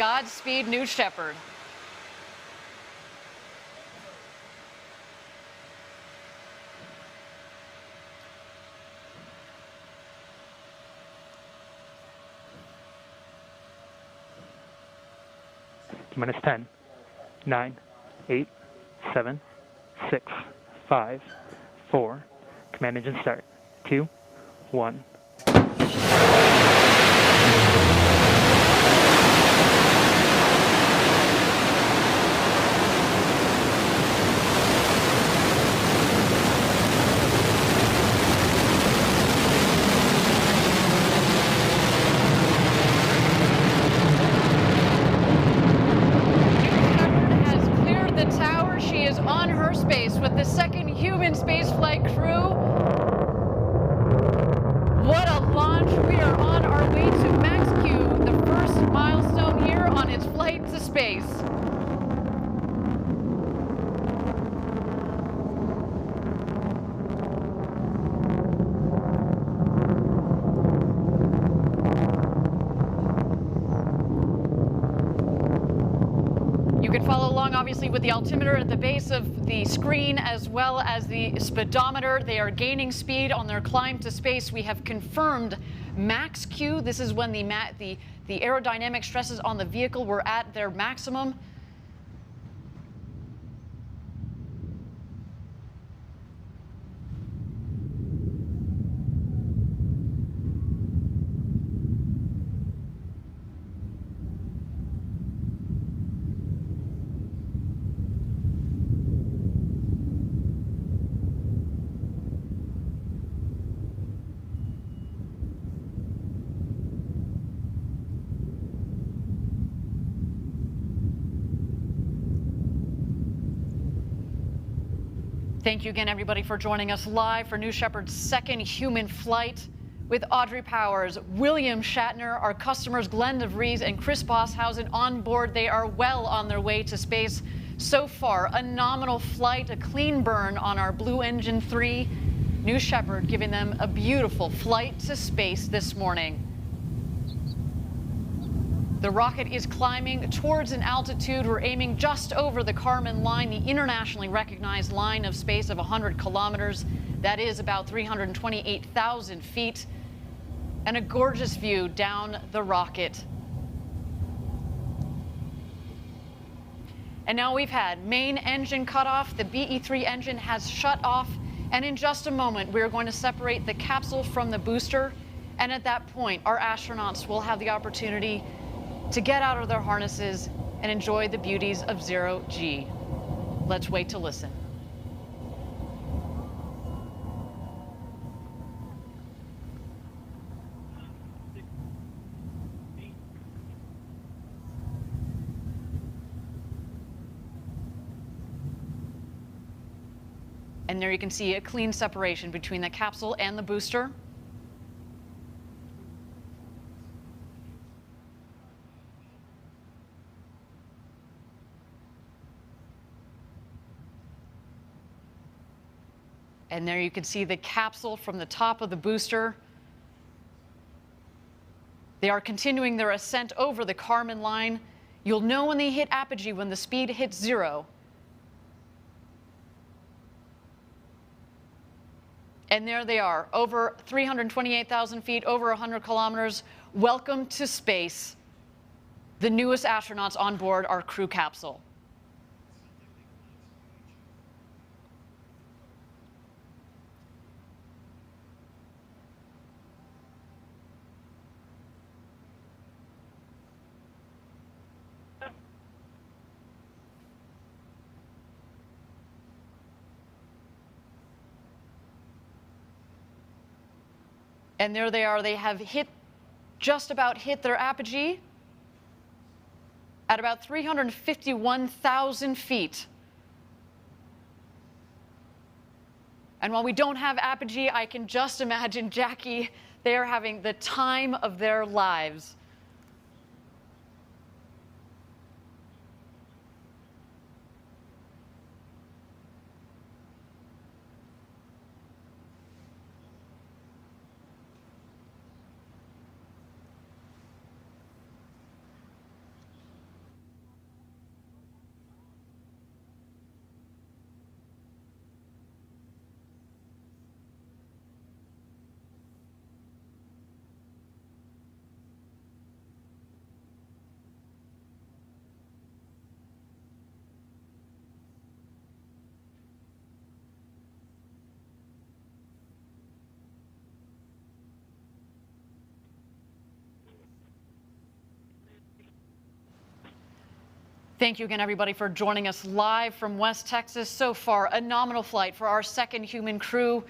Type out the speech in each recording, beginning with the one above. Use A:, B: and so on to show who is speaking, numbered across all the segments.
A: Godspeed, New Shepard.
B: Minus 10, 9, 8, 7, 6, 5, 4. Command engine start. 2, 1.
A: With the second human spaceflight crew. What a launch. We are on our way to Max Q, the first milestone here on its flight to space. You can follow along, obviously, with the altimeter at the base of the screen, as well as the speedometer. They are gaining speed on their climb to space. We have confirmed max Q. This is when the aerodynamic stresses on the vehicle were at their maximum. Thank you again, everybody, for joining us live for New Shepard's second human flight with Audrey Powers, William Shatner, our customers Glenn DeVries and Chris Bosshausen on board. They are well on their way to space. So far, a nominal flight, a clean burn on our Blue Engine 3. New Shepard giving them a beautiful flight to space this morning. The rocket is climbing towards an altitude. We're aiming just over the Kármán line, the internationally recognized line of space of 100 kilometers. That is about 328,000 feet. And a gorgeous view down the rocket. And now we've had main engine cut off. The BE-3 engine has shut off. And in just a moment, we're going to separate the capsule from the booster. And at that point, our astronauts will have the opportunity to get out of their harnesses and enjoy the beauties of zero G. Let's wait to listen. And there you can see a clean separation between the capsule and the booster. And there you can see the capsule from the top of the booster. They are continuing their ascent over the Kármán line. You'll know when they hit apogee, when the speed hits 0. And there they are, over 328,000 feet, over 100 kilometers. Welcome to space, the newest astronauts on board our crew capsule. And there they are. They have just about hit their apogee at about 351,000 feet. And while we don't have apogee, I can just imagine Jackie, they are having the time of their lives. Thank you again, everybody, for joining us live from West Texas. So far, a nominal flight for our second human crew.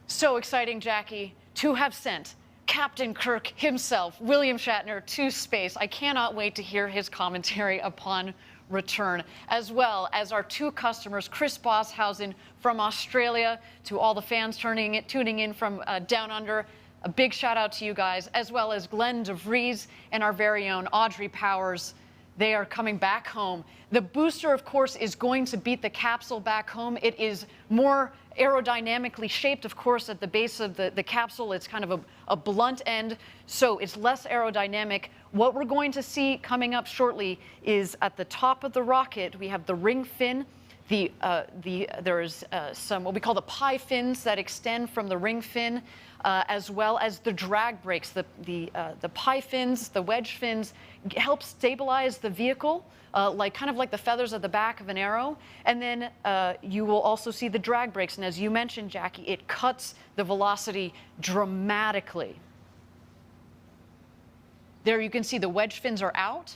A: So exciting, Jackie, to have sent Captain Kirk himself, William Shatner, to space. I cannot wait to hear his commentary upon return, as well as our two customers, Chris Bosshausen from Australia, to all the fans tuning in from down under. A big shout out to you guys, as well as Glenn DeVries and our very own Audrey Powers. They are coming back home. The booster, of course, is going to beat the capsule back home. It is more aerodynamically shaped, of course, at the base of the capsule. It's kind of a blunt end, so it's less aerodynamic. What we're going to see coming up shortly is at the top of the rocket, we have the ring fin. There's some what we call the pie fins that extend from the ring fin, as well as the drag brakes. The pie fins, the wedge fins, help stabilize the vehicle, kind of like the feathers at the back of an arrow. And then you will also see the drag brakes. And as you mentioned, Jackie, it cuts the velocity dramatically. There you can see the wedge fins are out.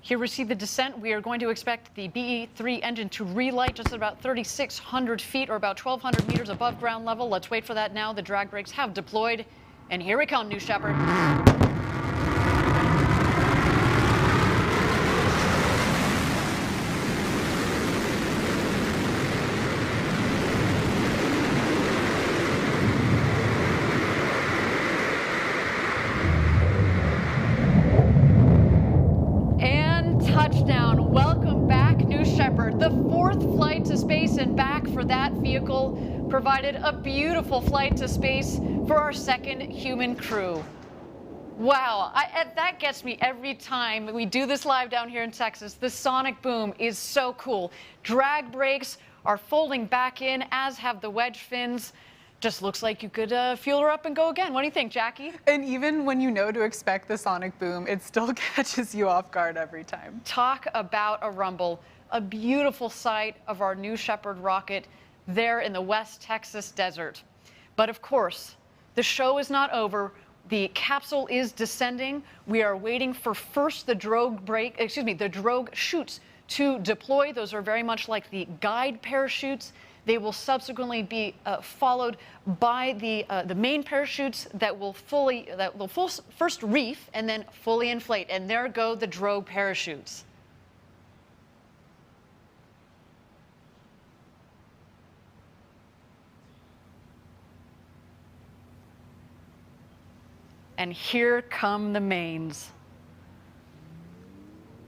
A: Here we see the descent. We are going to expect the BE-3 engine to relight just at about 3,600 feet or about 1,200 meters above ground level. Let's wait for that now. The drag brakes have deployed. And here we come, New Shepard. Touchdown. Welcome back, New Shepard. The fourth flight to space and back for that vehicle provided a beautiful flight to space for our second human crew. Wow, that gets me every time we do this live down here in Texas. The sonic boom is so cool. Drag brakes are folding back in, as have the wedge fins. Just looks like you could fuel her up and go again. What do you think, Jackie?
C: And even when you know to expect the sonic boom, it still catches you off guard every time.
A: Talk about a rumble. A beautiful sight of our New Shepard rocket there in the West Texas desert. But of course, the show is not over. The capsule is descending. We are waiting for first the drogue chutes to deploy. Those are very much like the guide parachutes. They will subsequently be followed by the main parachutes that will first reef and then fully inflate. And there go the drogue parachutes. And here come the mains.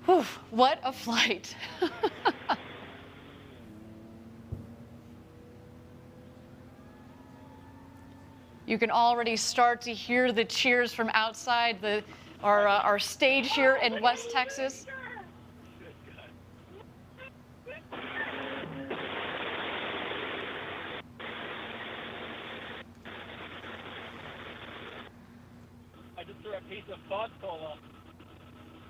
A: Whew, what a flight. You can already start to hear the cheers from outside our stage here in West Texas.
D: I just threw a piece of foghorn up.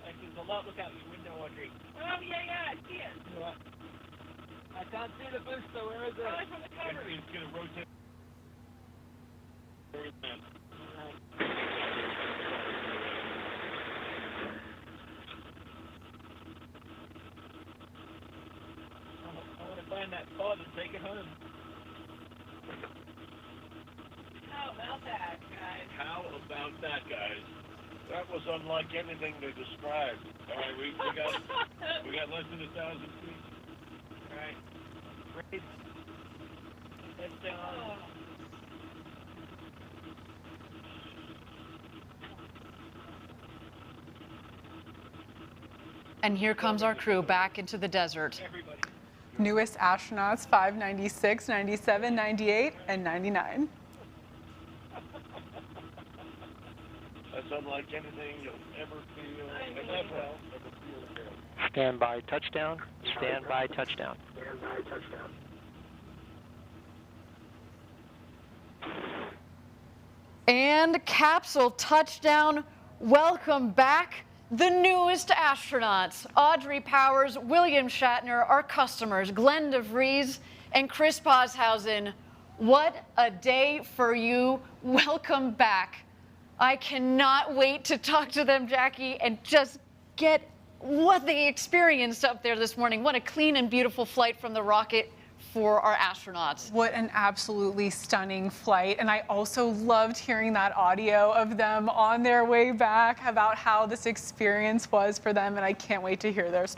D: Like there's a lot. Look out your window, Audrey. Oh, yeah, I see it. What? I can't see the booster. Where is it? Oh, it's on the cover. It's going to rotate. I want to find that pod and take it home. How about that, guys? How about that, guys? That was unlike anything they described. All right, we got less than 1,000 feet. All right, raise. Heads down.
A: And here comes our crew back into the desert.
D: Everybody.
C: Newest astronauts 596, 97, 98, and 99.
D: That's unlike anything you'll ever feel, ever feel again.
E: Stand by touchdown. Stand by touchdown.
A: And capsule touchdown. Welcome back, the newest astronauts, Audrey Powers, William Shatner, our customers, Glenn DeVries and Chris Boshausen. What a day for you. Welcome back. I cannot wait to talk to them, Jackie, and just get what they experienced up there this morning. What a clean and beautiful flight from the rocket for our astronauts.
C: What an absolutely stunning flight. And I also loved hearing that audio of them on their way back about how this experience was for them. And I can't wait to hear their story.